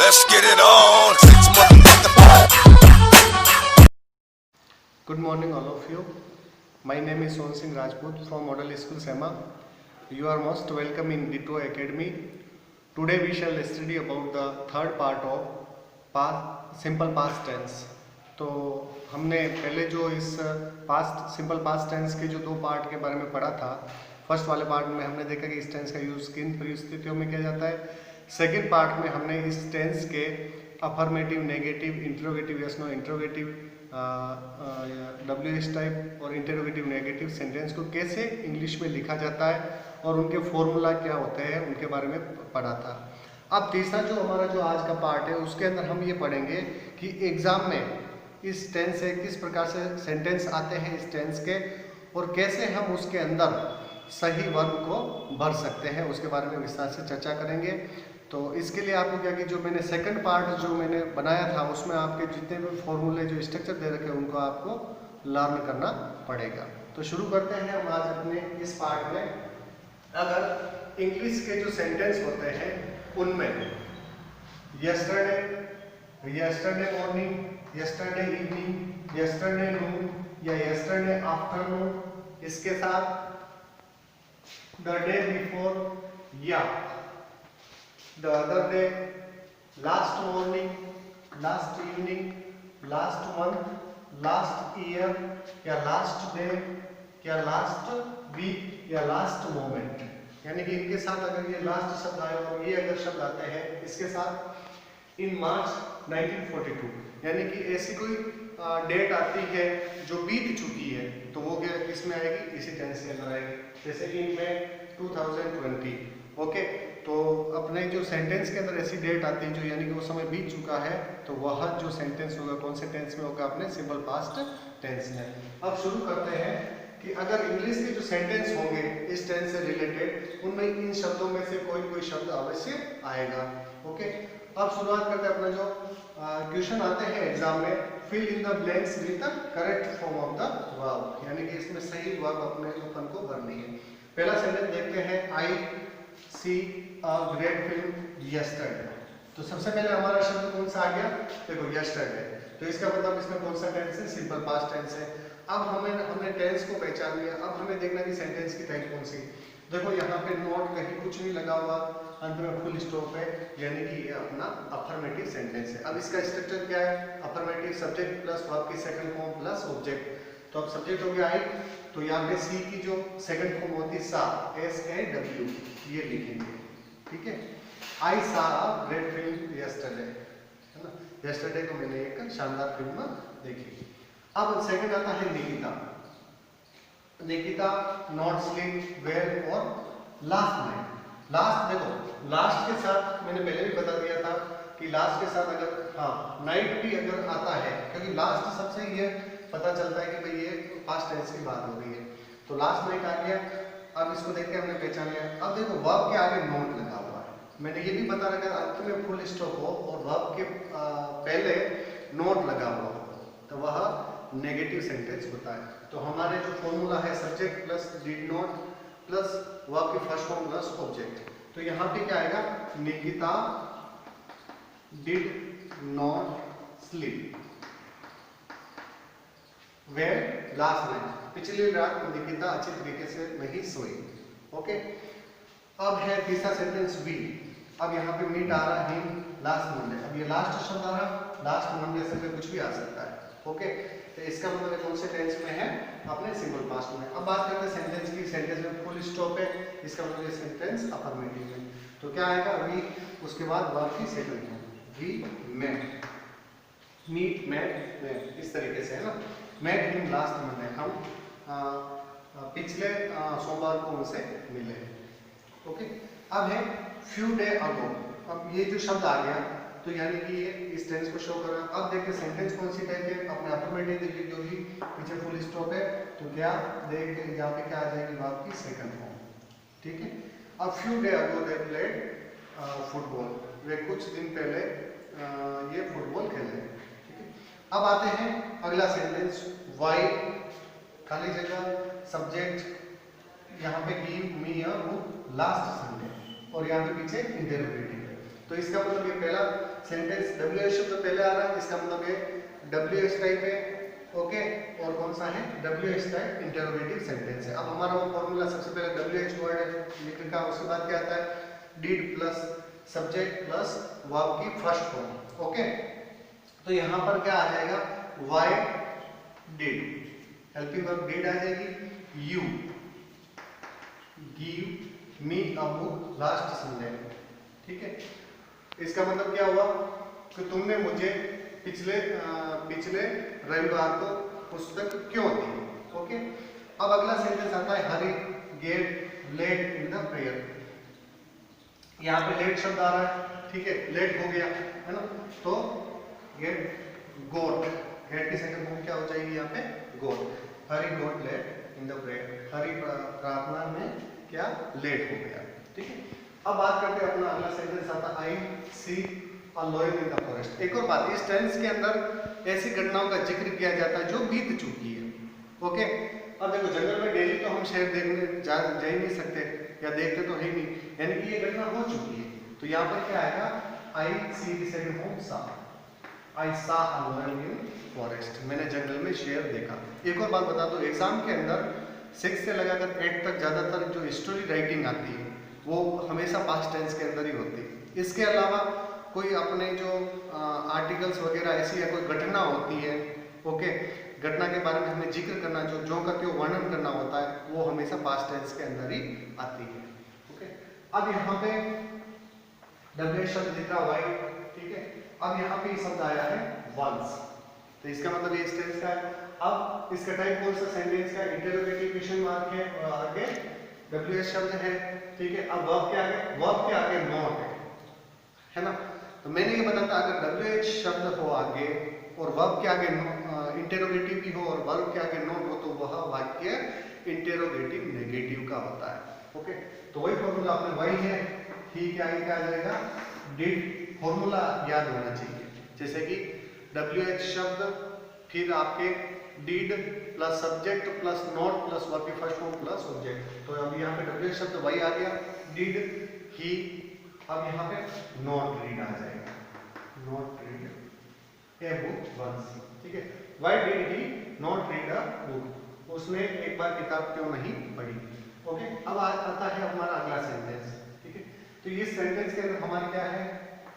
Let's get it on. It's Good morning, all of you. My name is Son Singh Rajput from Model School SEMA. You are most welcome in Ditto Academy. Today we shall study about the third part of simple past tense. तो हमने पहले जो इस simple past tense के जो दो part के बारे में पढ़ा था, फर्स्ट वाले पार्ट में हमने देखा कि इस टेंस का यूज़ किन परिस्थितियों में किया जाता है। सेकेंड पार्ट में हमने इस टेंस के affirmative, negative, interrogative, yes no interrogative, WH type और इंटरोगेटिव नेगेटिव सेंटेंस को कैसे इंग्लिश में लिखा जाता है और उनके फॉर्मूला क्या होते हैं उनके बारे में पढ़ा था। अब तीसरा जो हमारा जो आज का पार्ट है उसके अंदर हम ये पढ़ेंगे कि एग्जाम में इस टेंस से किस प्रकार से सेंटेंस आते हैं इस टेंस के और कैसे हम उसके अंदर सही वर्ब को भर सकते हैं, उसके बारे में विस्तार से चर्चा करेंगे। तो इसके लिए आपको क्या कि जो मैंने सेकंड पार्ट जो मैंने बनाया था उसमें आपके जितने भी फॉर्मूले जो स्ट्रक्चर दे रखे हैं उनको आपको लर्न करना पड़ेगा। तो शुरू करते हैं हम आज अपने इस पार्ट में। अगर इंग्लिश के जो सेंटेंस होते हैं उनमें yesterday morning, yesterday evening, yesterday noon या यस्टरडे आफ्टरनून, इसके साथ द डे बिफोर या the other day, last morning, last evening, last month, last year या last day या last week या last moment, यानी कि इनके साथ अगर ये last शब्द आए और ये अगर शब्द आते हैं इसके साथ इन मार्च 1942, यानी कि ऐसी कोई डेट आती है जो बीत चुकी है तो वो क्या किसमें आएगी, इसी टेंस के अंदर आएगी। जैसे इन में 2020, ओके। तो अपने जो सेंटेंस के अंदर ऐसी डेट आती है जो यानी कि वो समय बीत चुका है तो वह जो सेंटेंस होगा कौन से टेंस में होगा, अपने सिंपल पास्ट टेंस में। अब शुरू करते हैं कि अगर इंग्लिश के जो सेंटेंस होंगे इस टेंस से रिलेटेड उनमें इन शब्दों में से कोई शब्द अवश्य आएगा, ओके। अब शुरुआत करते हैं अपना जो क्वेश्चन आते हैं एग्जाम में, fill in the blanks with the correct form of the verb, यानी कि इसमें सही वर्ब अपने अपन को भरनी है। पहला सेंटेंस देखते हैं, आई see a great film yesterday. तो सबसे पहले हमारा शब्द कौन सा आ गया, देखो यस्टरडे, तो इसका मतलब इसमें कौन सा टेंस है, सिंपल पास्ट टेंस है। अब हमने टेंस को पहचान लिया, अब हमें देखना कि सेंटेंस की टाइप कौन सी। देखो यहाँ पे नोट कहीं कुछ नहीं लगा हुआ, अंत में फुल स्टॉप है, यानी कि ये अपना अफर्मेटिव सेंटेंस है। अब इसका स्ट्रक्चर क्या है, अफर्मेटिव सब्जेक्ट प्लस वर्ब की सेकंड फॉर्म प्लस ऑब्जेक्ट। तो अब सब्जेक्ट हो गया आई, तो यहाँ पे सी की जो सेकंड फॉर्म होती है सा, SAW, ये लिखेंगे, ठीक है। आई सा ग्रेट फिल्म यस्टरडे, है ना, यस्टरडे को मैंने एक शानदार फिल्म देखी। अब सेकंड आता है Nikita, Nikita not sleep well और लास्ट नाइट। लास्ट, देखो लास्ट के साथ मैंने पहले भी बता दिया था कि लास्ट के साथ अगर नाइट भी अगर आता है, क्योंकि लास्ट सबसे ये पता चलता है कि भाई ये पास्ट टेंस की बात हो रही है, तो लास्ट नाइट आ गया। अब इसको देख के हमने पहचान लिया। अब देखो वर्ब के आगे नोट लगा हुआ है, मैंने ये भी बता रखा है अंत में फुल स्टॉप हो और वर्ब के पहले नोट लगा हुआ हो तो वह नेगेटिव सेंटेंस होता है। तो हमारे जो फॉर्मूला है subject plus did not plus verb की फर्स्ट फॉर्म प्लस ऑब्जेक्ट, तो यहाँ पे क्या आएगा, Nikita did not sleep well last night, पिछली रात निकिता अच्छी तरीके से नहीं सोई, ओके। अब है तीसरा सेंटेंस वी। अब यहाँ पे मीट आ रहा है लास्ट मंडे, अब ये लास्ट शब्द आ रहा, लास्ट मंडे से कुछ भी आ सकता है, ओके। तो इसका मतलब कौन से टेंस में है, अपने सिंपल पास्ट में। अब बात करते हैं सेंटेंस की, सेंटेंस में फुल स्टॉप है, इसका मतलब ये सेंटेंस अफर्मेटिव है। तो क्या आएगा वी, उसके बाद वर्ब की second form, we met, meet met met, इस तरीके से है ना, मेट हिम लास्ट मंडे, हम पिछले सोमवार को उनसे मिले, ओके। अब है फ्यू डे अगो, अब ये जो शब्द आ गया तो यानी कि ये इस टेंस को शो कर रहा है। अब देखिए सेंटेंस कौन सी टाइप है, अपने अफर्मेटिव देखिए, क्योंकि पीछे फुल स्टॉप है तो क्या देख यहाँ पे क्या आ जाएगी, वर्ब की सेकंड फॉर्म, ठीक है। अब few day ago they played football, वे कुछ दिन पहले ये फुटबॉल खेले, ठीक है। अब आते हैं अगला सेंटेंस, वाई खाली जगह सब्जेक्ट, यहाँ पे give me a book last Sunday और यहाँ पे पीछे इंटरोगेटिव है। तो इसका मतलब ये पहला सेंटेंस WH शब्द पहले आ रहा है, इसका मतलब ये WH टाइप है, ओके। और कौन सा है? WH टाइप इंटरोगेटिव सेंटेंस है। अब हमारा वो फॉर्मूला सबसे पहले WH वर्ड लिख लिखा, उसके बाद क्या आता है? Did plus subject plus verb की फर्स्ट फॉर्म, ओके। तो यहाँ पर क्या आ जाएगा? Why did, helping verb did आ जाएगी। You give me a book last Sunday, ठीक है। इसका मतलब क्या हुआ कि तुमने मुझे पिछले रविवार को पुस्तक क्यों दी, ओके। अब अगला सेंटेंस आता है Hari get late in the prayer. यहाँ पे लेट शब्द आ रहा है, ठीक है, लेट हो गया है ना, तो गेट गोट, गेट की सेकंड फॉर्म क्या हो जाएगी यहाँ पे? गोट। हरी गोट लेट इन द प्रेयर, हरी प्रार्थना में क्या लेट हो गया, ठीक है। अब बात करते हैं अपना अगला सेंटेंस आता है I see a lion in the forest. एक और बात, इस टेंस के अंदर ऐसी घटनाओं का जिक्र किया जाता है जो बीत चुकी है, ओके। अब देखो जंगल में डेली तो हम शेर देखने जा ही नहीं सकते या देखते तो है नहीं, यानी कि ये घटना हो चुकी है। तो यहाँ पर क्या आएगा? आई सी की सेकंड फॉर्म सा, आई सा अ लायन इन फॉरेस्ट, मैंने जंगल में शेर देखा। एक और बात बता दो, एग्जाम के अंदर 6 से लगाकर 8 तक ज्यादातर जो स्टोरी राइटिंग आती है वो हमेशा पास्ट टेंस के अंदर ही होती है। इसके अलावा कोई अपने जो आर्टिकल्स वगैरह ऐसी या कोई घटना होती है, ओके, घटना के बारे में हमें जिक्र करना, जो का क्यों वर्णन करना होता है, वो हमेशा पास्ट टेंस के अंदर ही आती है, ओके। अब यहाँ पे WH शब्द दिख रहा वाई, ठीक है। अब यहाँ पे शब्द आया है वंस, तो इसका मतलब ये टेंस का है। अब इसका टाइप कौन सा सेंटेंस का? इंटरोगेटिव क्वेश्चन मार्क है और आगे WH शब्द है, ठीक है। अब वर्ब के आगे, वर्ब के आगे नॉट है ना, तो मैंने ये बताया था अगर WH शब्द हो आगे और वर्ब के आगे इंटरोगेटिव भी हो और वर्ब के आगे नॉट हो तो वह वाक्य इंटरोगेटिव नेगेटिव का होता है, ओके। तो वही फॉर्मूला आपने वही है, ही के आगे क्या आ जाएगा? डिड। फॉर्मूला याद होना चाहिए, जैसे कि WH शब्द फिर आपके did plus subject plus not plus verb की फर्स्ट फॉर्म प्लस ऑब्जेक्ट। तो अब यहाँ पे WH शब्द वही आ गया, डिड ही। अब यहाँ पे नॉट रीड आ जाएगा, not read a book once, ठीक है। Why did he not read a book, उसने एक बार किताब क्यों नहीं पढ़ी, ओके। अब आता है हमारा अगला सेंटेंस, ठीक है। तो ये सेंटेंस के अंदर हमारा क्या है?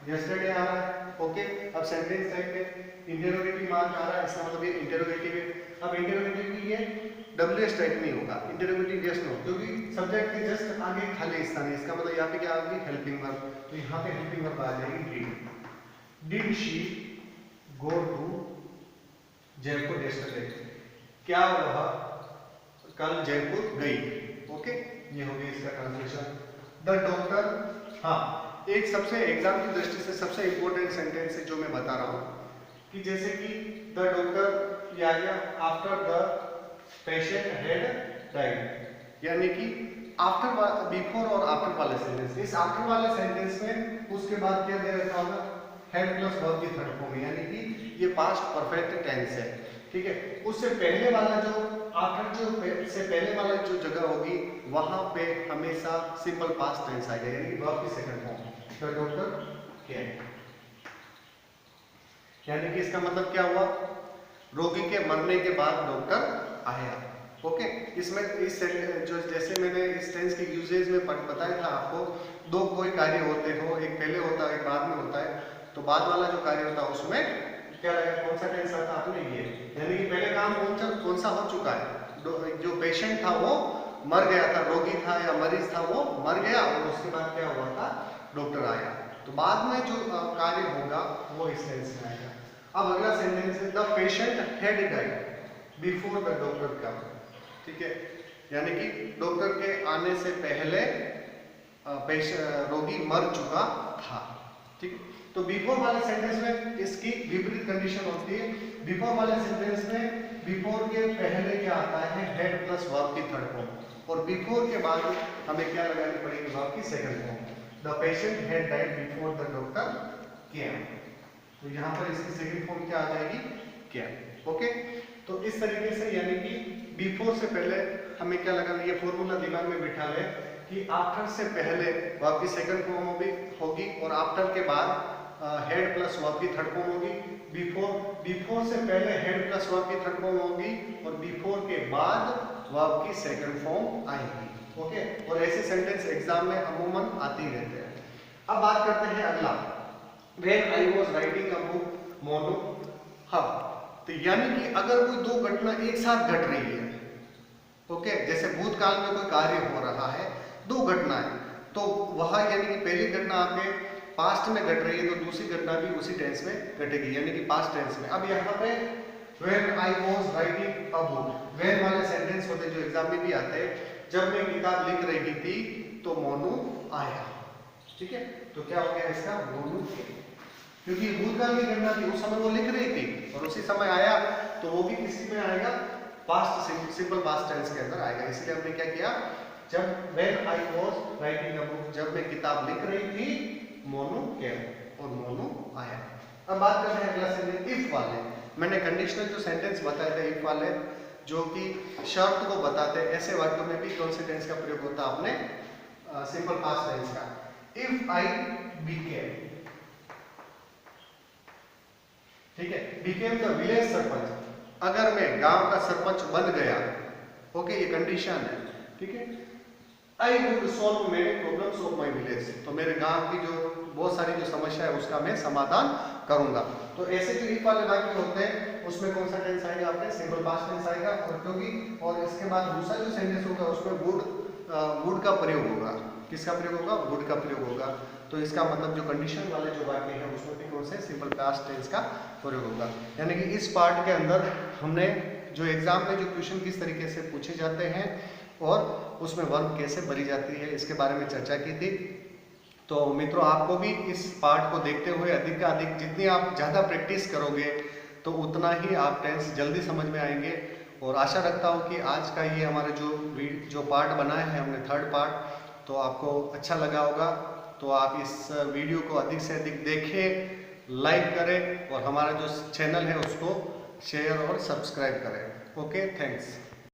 यस्टरडे आ रहा है, ओके। अब सेंटेंस टाइप में इंटरोगेटिव मार्क आ रहा है, इसका मतलब ये इंटरोगेटिव है। अब इंटरोगेटिव की ये WH टाइप नहीं होगा, इंटरोगेटिव यस नो, क्योंकि सब्जेक्ट के जस्ट आगे खाली स्थान है, इसका मतलब यहाँ पे क्या आ गई? Helping verb. तो यहाँ पे हेल्पिंग वर्ब आ जाएगी did. Did she go to Jaipur yesterday, क्या वह कल जयपुर गई, ओके। ये हो गया इसका ट्रांसलेशन। द डॉक्टर, हाँ, एक सबसे एग्जाम की दृष्टि से सबसे इंपॉर्टेंट सेंटेंस है जो मैं बता रहा हूँ कि जैसे कि द डॉक्टर या after the patient had died, यानी कि आफ्टर, बिफोर और आफ्टर वाले सेंटेंस। इस आफ्टर वाले सेंटेंस में उसके बाद क्या दे रखा होगा? हैड प्लस वर्ब की थर्ड फॉर्म, यानी कि ये पास्ट परफेक्ट टेंस है, ठीक है। उससे पहले वाला जो आफ्टर जो से पहले वाला जो जगह होगी वहां पे हमेशा सिंपल पास्ट टेंस आएगा, यानी वर्ब की सेकंड फॉर्म। द डॉक्टर केम, यानी कि इसका मतलब क्या हुआ? रोगी के मरने के बाद डॉक्टर आया, ओके। इसमें इस जो जैसे मैंने इस टेंस के यूजेज में बताया था आपको, दो कोई कार्य होते हो, एक पहले होता है एक बाद में होता है, तो बाद वाला जो कार्य होता है उसमें क्या लगेगा? कौन सा टेंस आता है? आपने ये, यानी कि पहले काम कौन सा हो चुका है? जो पेशेंट था वो मर गया था, रोगी था या मरीज था वो मर गया, और उसके बाद क्या हुआ था? डॉक्टर आया। तो बाद में जो कार्य होगा वो इस टेंस में आएगा। अब अगला सेंटेंस है the patient had died before the doctor come, ठीक है, यानी कि डॉक्टर के आने से पहले रोगी मर चुका था, ठीक। तो बिफोर वाले सेंटेंस में इसकी विपरीत कंडीशन होती है। बिफोर वाले सेंटेंस में बिफोर के पहले क्या आता है? हैड प्लस वर्ब की थर्ड फॉर्म, और बिफोर के बाद हमें क्या लगानी पड़ेगी? वर्ब की second form. The patient had died before the doctor केम, तो यहाँ पर इसकी सेकंड फॉर्म क्या आ जाएगी? केम, ओके। तो इस तरीके से, यानी कि बिफोर से पहले हमें क्या लगाना, ये फॉर्मूला दिमाग में बिठा ले कि आफ्टर से पहले वर्ब की सेकंड फॉर्म होगी और आफ्टर के बाद हेड प्लस वर्ब की थर्ड फॉर्म होगी। बिफोर से पहले हेड प्लस वर्ब की थर्ड फॉर्म होगी और बिफोर के बाद वर्ब की सेकंड फॉर्म आएगी। ओके, और ऐसे सेंटेंस एग्जाम में अमूमन आते ही रहते हैं। अब बात करते हैं अगला, when I was writing a book mono hub. तो यानी कि अगर कोई दो घटना एक साथ घट रही है, ओके, जैसे भूतकाल में कोई कार्य हो रहा है, दो घटनाएं, तो वह यानी कि पहली घटना आपके पास्ट में घट रही है तो दूसरी घटना भी उसी टेंस में घटेगी, यानी कि पास्ट टेंस में। अब यहाँ पे when I was writing a book, when वाले सेंटेंस होते जो एग्जाम में भी आते हैं, जब मैं किताब लिख रही थी तो मोनू आया। ठीक है, तो क्या हो गया इसका, मोनू, क्योंकि भूतकाल की घटना थी, उस समय वो लिख रही थी और उसी समय आया, तो वो भी किसी में आएगा, पास्ट सिंपल पास्ट टेंस के अंदर आएगा। इसलिए हमने क्या किया, जब when I was writing a book, जब मैं किताब लिख रही थी, मोनू केम, और मोनू आया। अब बात करते हैं अगला सेंटेंस इफ वाले। मैंने कंडीशनल जो सेंटेंस बताए थे इफ वाले, जो कि शर्त को बताते हैं, ऐसे वाक्यों में भी कौन से टेंस का प्रयोग होता है, आपने सिंपल पास्ट टेंस का। इफ आई बिकेम, ठीक है, बिकेम द विलेज सरपंच, अगर मैं गांव का सरपंच बन गया, ओके, ये कंडीशन है। ठीक है, I would solve many problems of my village, तो मेरे गांव की जो बहुत सारी जो समस्या है उसका मैं समाधान करूंगा। तो ऐसे जो इफ वाले वाक्य होते हैं उसमें कौन सा टेंस आएगा, आपने सिंपल पास्ट टेंस आएगा, और क्योंकि और इसके बाद दूसरा जो सेंटेंस होगा उसमें वुड का प्रयोग होगा। किसका प्रयोग होगा, वुड का प्रयोग होगा। तो इसका मतलब जो कंडीशन वाले जो वाक्य है उसमें भी कौन से सिंपल पास्ट टेंस का प्रयोग होगा। यानी कि इस पार्ट के अंदर हमने जो एग्जाम में जो क्वेश्चन किस तरीके से पूछे जाते हैं और उसमें वर्ब कैसे भरी जाती है, इसके बारे में चर्चा की थी। तो मित्रों, आपको भी इस पार्ट को देखते हुए अधिक का अधिक जितनी आप ज़्यादा प्रैक्टिस करोगे तो उतना ही आप टेंस जल्दी समझ में आएंगे। और आशा रखता हूँ कि आज का ये हमारा जो पार्ट बनाया है हमने, थर्ड पार्ट, तो आपको अच्छा लगा होगा। तो आप इस वीडियो को अधिक से अधिक देखें, लाइक करें और हमारा जो चैनल है उसको शेयर और सब्सक्राइब करें। Okay, thanks.